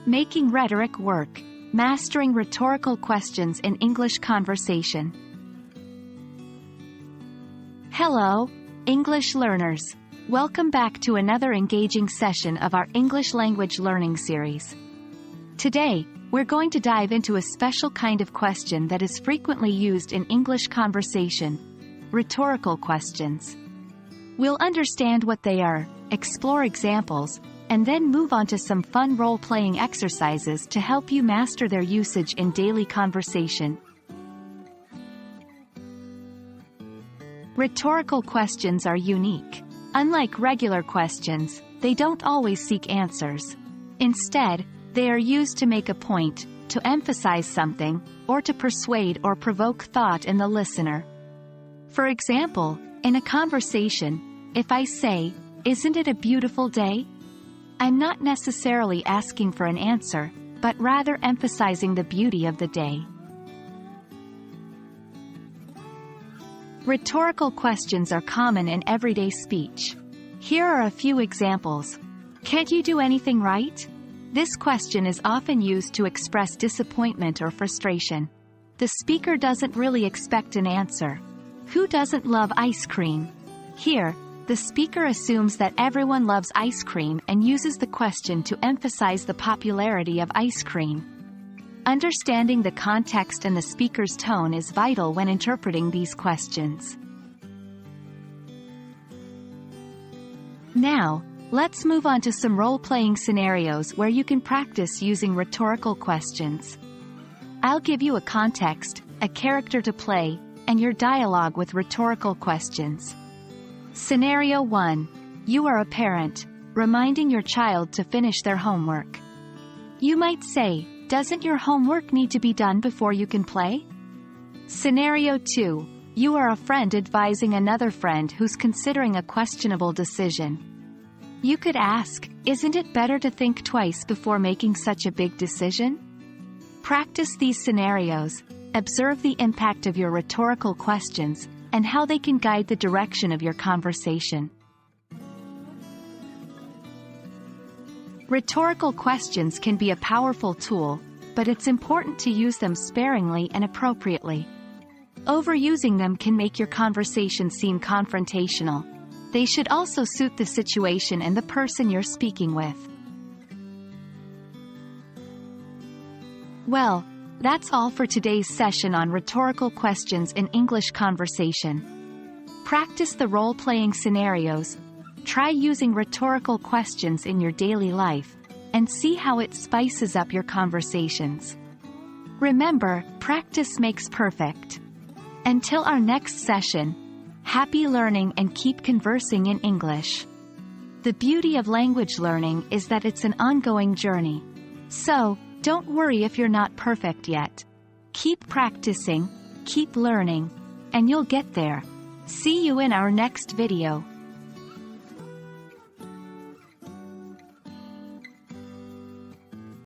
Making rhetoric work. Mastering rhetorical questions in English conversation. Hello, English learners. Welcome back to another engaging session of our English language learning series. Today, we're going to dive into a special kind of question that is frequently used in English conversation: rhetorical questions. We'll understand what they are, explore examples, and then move on to some fun role-playing exercises to help you master their usage in daily conversation. Rhetorical questions are unique. Unlike regular questions, they don't always seek answers. Instead, they are used to make a point, to emphasize something, or to persuade or provoke thought in the listener. For example, in a conversation, if I say, "Isn't it a beautiful day?" I'm not necessarily asking for an answer, but rather emphasizing the beauty of the day. Rhetorical questions are common in everyday speech. Here are a few examples. Can't you do anything right? This question is often used to express disappointment or frustration. The speaker doesn't really expect an answer. Who doesn't love ice cream? Here, the speaker assumes that everyone loves ice cream and uses the question to emphasize the popularity of ice cream. Understanding the context and the speaker's tone is vital when interpreting these questions. Now, let's move on to some role-playing scenarios where you can practice using rhetorical questions. I'll give you a context, a character to play, and your dialogue with rhetorical questions. Scenario 1. You are a parent, reminding your child to finish their homework. You might say, "Doesn't your homework need to be done before you can play?" Scenario 2. You are a friend advising another friend who's considering a questionable decision. You could ask, "Isn't it better to think twice before making such a big decision?" Practice these scenarios, observe the impact of your rhetorical questions, and how they can guide the direction of your conversation. Rhetorical questions can be a powerful tool, but it's important to use them sparingly and appropriately. Overusing them can make your conversation seem confrontational. They should also suit the situation and the person you're speaking with. Well, that's all for today's session on rhetorical questions in English conversation. Practice the role-playing scenarios, try using rhetorical questions in your daily life, and see how it spices up your conversations. Remember, practice makes perfect. Until our next session, happy learning and keep conversing in English. The beauty of language learning is that it's an ongoing journey. So, don't worry if you're not perfect yet. Keep practicing, keep learning, and you'll get there. See you in our next video.